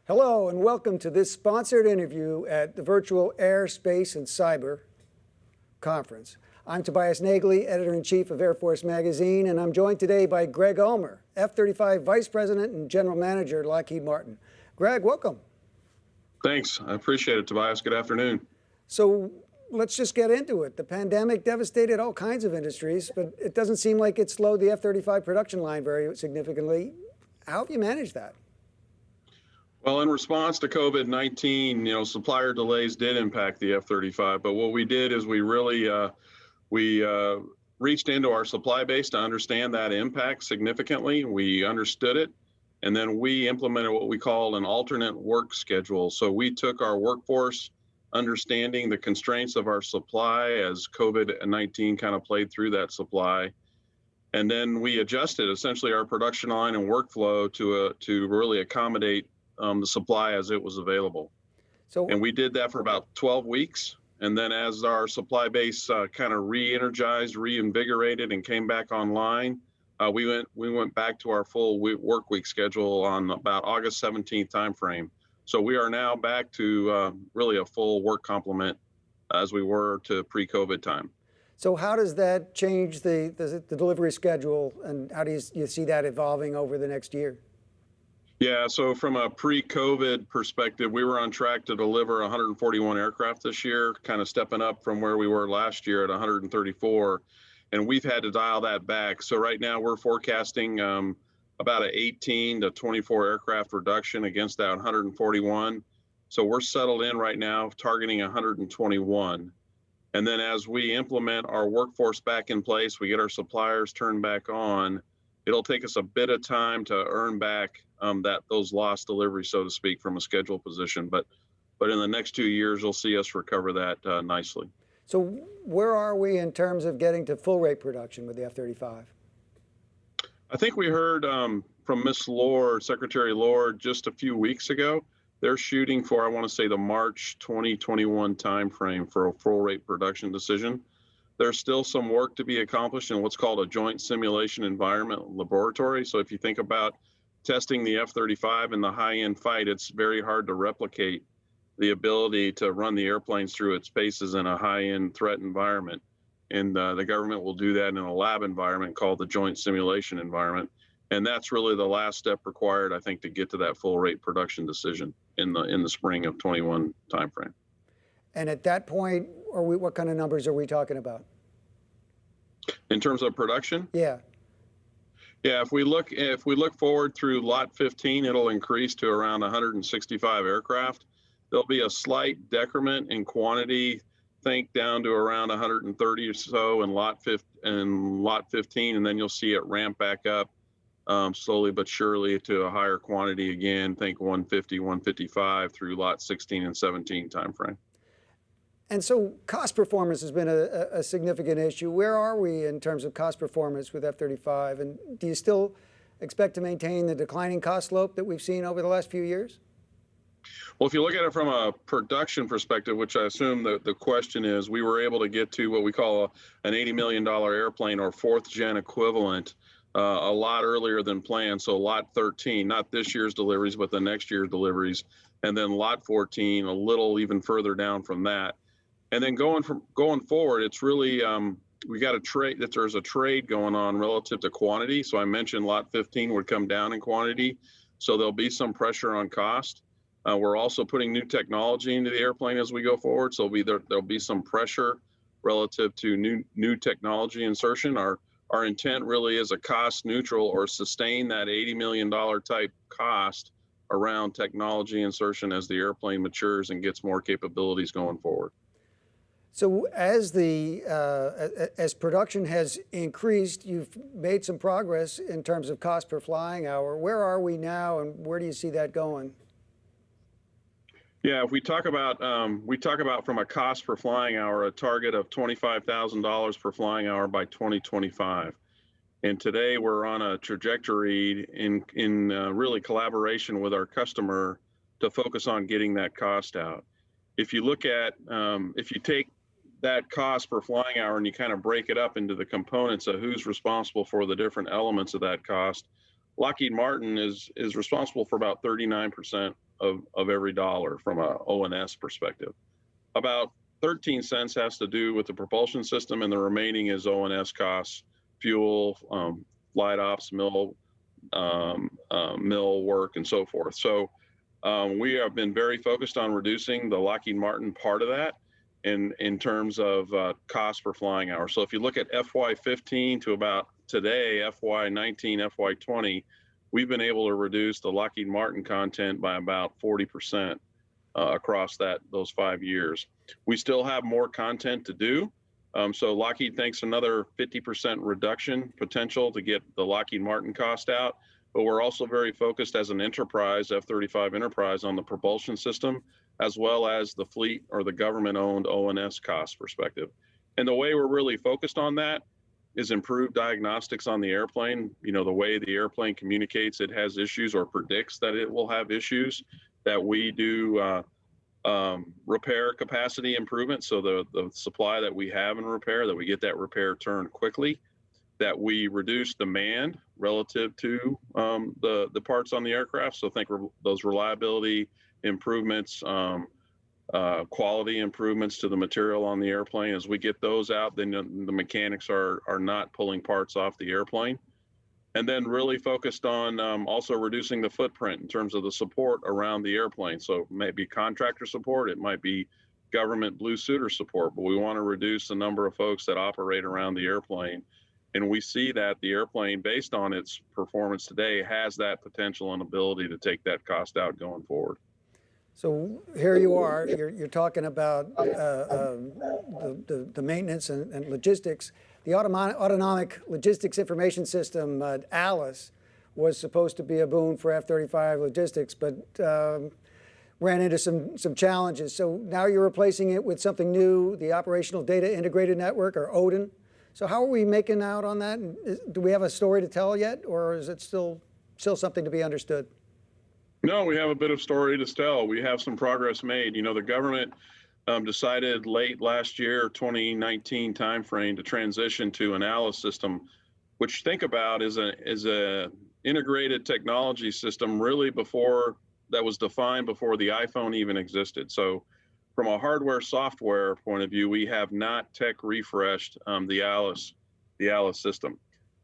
Hello and welcome to this sponsored interview at the virtual Air, Space, and Cyber Conference. I'm Tobias Nagley, Editor-in-Chief of Air Force Magazine, and I'm joined today by Greg Ulmer, F-35 Vice President and General Manager at Lockheed Martin. Greg, welcome. Thanks. I appreciate it, Tobias. Good afternoon. So let's just get into it. The pandemic devastated all kinds of industries, but it doesn't seem like it slowed the F-35 production line very significantly. How have you managed that? Well, in response to COVID-19, supplier delays did impact the F-35, but what we did is we really reached into our supply base to understand that impact significantly. We understood it, and then we implemented what we call an alternate work schedule. So we took our workforce, understanding the constraints of our supply as COVID-19 kind of played through that supply, and then we adjusted essentially our production line and workflow to really accommodate the supply as it was available. And we did that for about 12 weeks. And then as our supply base kind of re-energized, reinvigorated, and came back online, we went back to our full work week schedule on about August 17th timeframe. So we are now back to really a full work complement as we were to pre-COVID time. So how does that change the delivery schedule, and how do you see that evolving over the next year? Yeah, so from a pre-COVID perspective, we were on track to deliver 141 aircraft this year, kind of stepping up from where we were last year at 134, and we've had to dial that back. So right now we're forecasting about an 18 to 24 aircraft reduction against that 141. So we're settled in right now, targeting 121. And then as we implement our workforce back in place, we get our suppliers turned back on, it'll take us a bit of time to earn back those lost deliveries, so to speak, from a schedule position. But in the next 2 years, you'll see us recover that nicely. So where are we in terms of getting to full rate production with the F-35? I think we heard from Ms. Lord, Secretary Lord, just a few weeks ago. They're shooting for, I want to say, the March 2021 timeframe for a full rate production decision. There's still some work to be accomplished in what's called a joint simulation environment laboratory. So if you think about testing the F-35 in the high-end fight, it's very hard to replicate the ability to run the airplanes through its paces in a high-end threat environment. And the government will do that in a lab environment called the joint simulation environment. And that's really the last step required, I think, to get to that full rate production decision in the spring of 21 timeframe. And at that point, what kind of numbers are we talking about? In terms of production? Yeah. Yeah, if we look forward through Lot 15, it'll increase to around 165 aircraft. There'll be a slight decrement in quantity, think down to around 130 or so in Lot 15, and then you'll see it ramp back up slowly but surely to a higher quantity again, think 150, 155 through Lot 16 and 17 timeframe. And so cost performance has been a significant issue. Where are we in terms of cost performance with F-35? And do you still expect to maintain the declining cost slope that we've seen over the last few years? Well, if you look at it from a production perspective, which I assume the question is, we were able to get to what we call an $80 million airplane or fourth gen equivalent a lot earlier than planned. So Lot 13, not this year's deliveries, but the next year's deliveries. And then Lot 14, a little even further down from that. And then going forward, it's really we got a trade that there's a trade going on relative to quantity. So I mentioned Lot 15 would come down in quantity, so there'll be some pressure on cost. We're also putting new technology into the airplane as we go forward, so there'll be some pressure relative to new technology insertion. Our intent really is a cost neutral or sustain that $80 million type cost around technology insertion as the airplane matures and gets more capabilities going forward. So as production has increased, you've made some progress in terms of cost per flying hour. Where are we now, and where do you see that going? Yeah, if we talk about from a cost per flying hour, a target of $25,000 per flying hour by 2025. And today we're on a trajectory in really collaboration with our customer to focus on getting that cost out. If you look at, if you take that cost per flying hour and you kind of break it up into the components of who's responsible for the different elements of that cost, Lockheed Martin is responsible for about 39% of every dollar from a O&S perspective. About 13 cents has to do with the propulsion system, and the remaining is O&S costs, fuel, flight ops, mill work, and so forth. So we have been very focused on reducing the Lockheed Martin part of that in terms of cost per flying hour. So if you look at FY15 to about today, FY19, FY20, we've been able to reduce the Lockheed Martin content by about 40% across those 5 years. We still have more content to do. So Lockheed thinks another 50% reduction potential to get the Lockheed Martin cost out. But we're also very focused as an enterprise, F-35 enterprise, on the propulsion system, as well as the fleet or the government-owned O&S cost perspective. And the way we're really focused on that is improved diagnostics on the airplane. You know, the way the airplane communicates it has issues or predicts that it will have issues, that we do repair capacity improvement. So the supply that we have in repair, that we get that repair turned quickly, that we reduce demand relative to the parts on the aircraft. So think those reliability improvements, quality improvements to the material on the airplane. As we get those out, then the mechanics are not pulling parts off the airplane. And then really focused on also reducing the footprint in terms of the support around the airplane. So it might be contractor support, it might be government blue suiter support, but we want to reduce the number of folks that operate around the airplane. And we see that the airplane, based on its performance today, has that potential and ability to take that cost out going forward. So here you are, you're talking about the maintenance and logistics. The Autonomic Logistics Information System, ALICE, was supposed to be a boon for F-35 logistics, but ran into some challenges. So now you're replacing it with something new, the Operational Data Integrated Network, or ODIN. So how are we making out on that? And do we have a story to tell yet, or is it still something to be understood? No, we have a bit of story to tell. We have some progress made. You know, the government decided late last year, 2019 timeframe, to transition to an ALICE system, which think about is a integrated technology system really that was defined before the iPhone even existed. So from a hardware software point of view, we have not tech refreshed the ALICE system.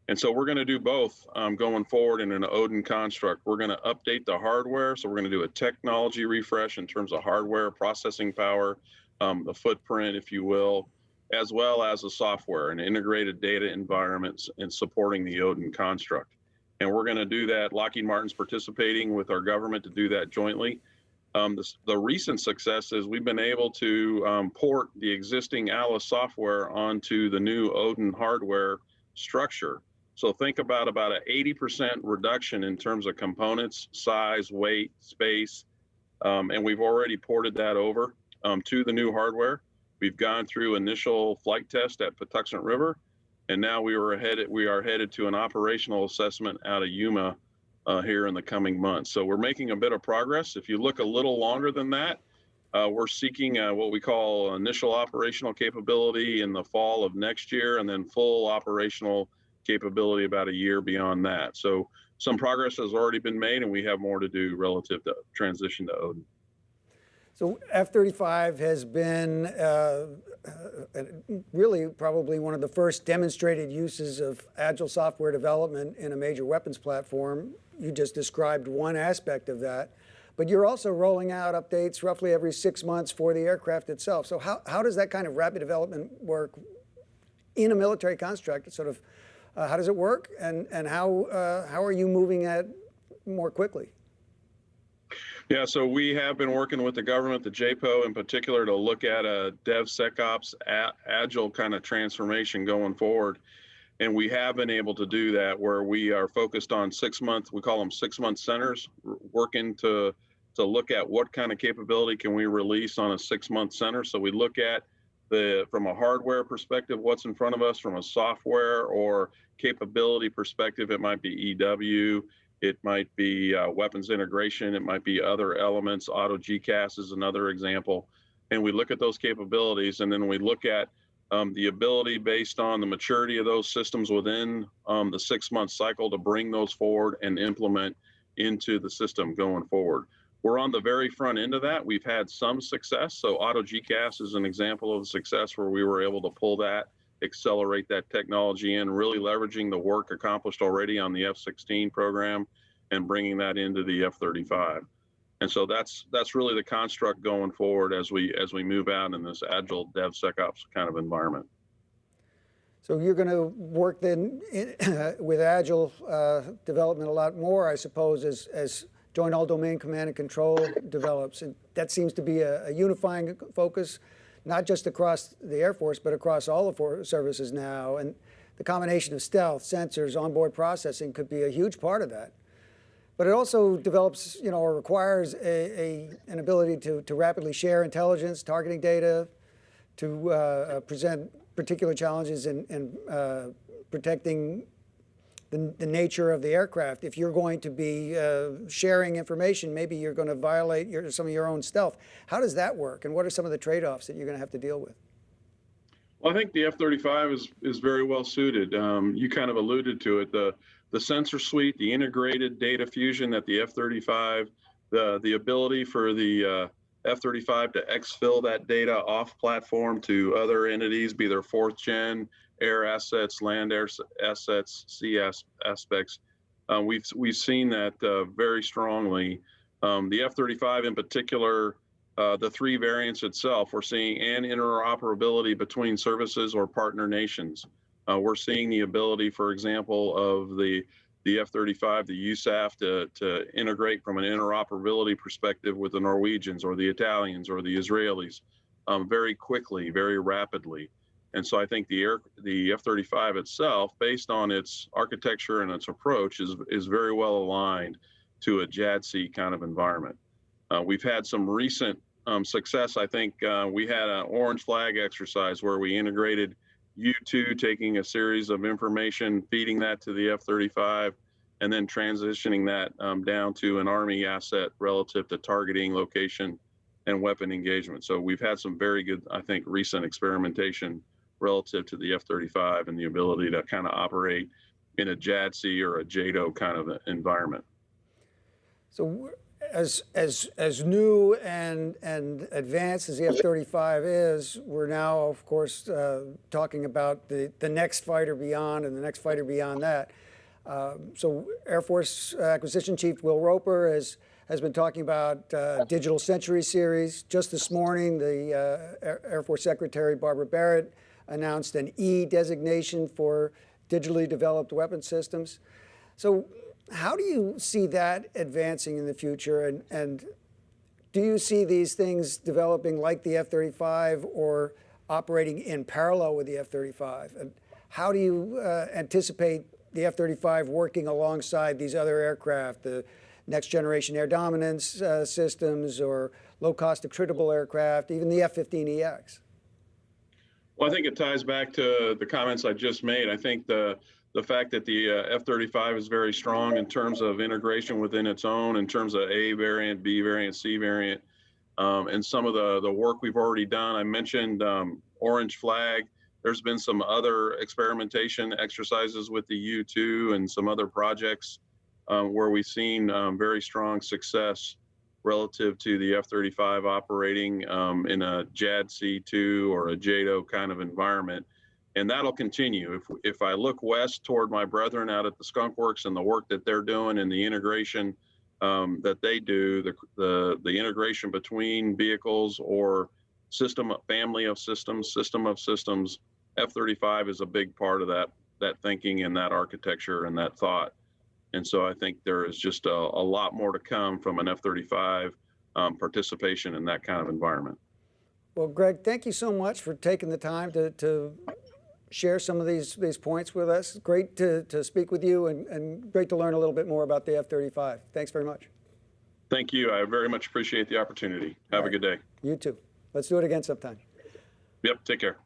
And so we're going to do both going forward in an ODIN construct. We're going to update the hardware. So we're going to do a technology refresh in terms of hardware, processing power, the footprint, if you will, as well as the software and integrated data environments and supporting the ODIN construct. And we're going to do that. Lockheed Martin's participating with our government to do that jointly. The recent success is we've been able to port the existing ALICE software onto the new ODIN hardware structure. So think about an 80% reduction in terms of components, size, weight, space, and we've already ported that over to the new hardware. We've gone through initial flight test at Patuxent River, and now we are headed to an operational assessment out of Yuma here in the coming months. So we're making a bit of progress. If you look a little longer than that, we're seeking what we call initial operational capability in the fall of next year, and then full operational capability about a year beyond that. So some progress has already been made, and we have more to do relative to transition to ODIN. So F-35 has been really probably one of the first demonstrated uses of Agile software development in a major weapons platform. You just described one aspect of that, but you're also rolling out updates roughly every 6 months for the aircraft itself. So how does that kind of rapid development work in a military construct? Sort of, how does it work, and how are you moving at more quickly? Yeah, so we have been working with the government, the JPO in particular, to look at a DevSecOps Agile kind of transformation going forward. And we have been able to do that, where we are focused on 6 month, we call them 6 month centers, working to look at what kind of capability can we release on a 6 month center. So we look at from a hardware perspective, what's in front of us. From a software or capability perspective, it might be EW, it might be weapons integration, it might be other elements. Auto GCAS is another example. And we look at those capabilities, and then we look at the ability based on the maturity of those systems within the 6 month cycle to bring those forward and implement into the system going forward. We're on the very front end of that. We've had some success. So Auto GCAS is an example of success where we were able to pull that, accelerate that technology in, really leveraging the work accomplished already on the F-16 program and bringing that into the F-35. And so that's really the construct going forward as we move out in this agile DevSecOps kind of environment. So you're going to work then with Agile development a lot more, I suppose, as Joint All-Domain Command and Control develops. And that seems to be a unifying focus, not just across the Air Force, but across all the services now. And the combination of stealth, sensors, onboard processing could be a huge part of that. But it also develops, or requires an ability to rapidly share intelligence, targeting data, to present particular challenges in protecting the nature of the aircraft. If you're going to be sharing information, maybe you're going to violate some of your own stealth. How does that work, and what are some of the trade-offs that you're going to have to deal with? Well, I think the F-35 is very well suited. You kind of alluded to it. The sensor suite, the integrated data fusion that the F-35, the ability for the F-35 to exfil that data off platform to other entities, be their fourth gen air assets, land air assets, sea aspects. We've seen that very strongly. The F-35 in particular, the three variants itself, we're seeing an interoperability between services or partner nations. We're seeing the ability, for example, of the F-35, the USAF to integrate from an interoperability perspective with the Norwegians or the Italians or the Israelis very quickly, very rapidly. And so I think the F-35 itself, based on its architecture and its approach, is very well aligned to a JADC kind of environment. We've had some recent success. I think we had an orange flag exercise where we integrated U2, taking a series of information, feeding that to the F-35, and then transitioning that down to an Army asset relative to targeting, location, and weapon engagement. So we've had some very good, I think, recent experimentation relative to the F-35 and the ability to kind of operate in a JADC or a JADO kind of environment. So as new and advanced as the F-35 is, we're now, of course, talking about the next fighter beyond and the next fighter beyond that. So Air Force Acquisition Chief Will Roper has been talking about Digital Century Series. Just this morning, the Air Force Secretary Barbara Barrett announced an E designation for digitally developed weapon systems. So how do you see that advancing in the future? And do you see these things developing like the F-35 or operating in parallel with the F-35? And how do you anticipate the F-35 working alongside these other aircraft, the next generation air dominance systems or low-cost attritable aircraft, even the F-15EX? Well, I think it ties back to the comments I just made. I think the fact that the F-35 is very strong in terms of integration within its own, in terms of A variant, B variant, C variant, and some of the work we've already done. I mentioned Orange Flag. There's been some other experimentation exercises with the U2 and some other projects where we've seen very strong success relative to the F-35 operating in a JADC2 or a JADO kind of environment. And that'll continue. If I look west toward my brethren out at the Skunk Works and the work that they're doing and the integration that they do, the integration between vehicles or family of systems, F-35 is a big part of that thinking and that architecture and that thought. And so I think there is just a lot more to come from an F-35 participation in that kind of environment. Well, Greg, thank you so much for taking the time to share some of these points with us. Great to speak with you and great to learn a little bit more about the F-35. Thanks very much. Thank you. I very much appreciate the opportunity. Have a good day. You too. Let's do it again sometime. Yep. Take care.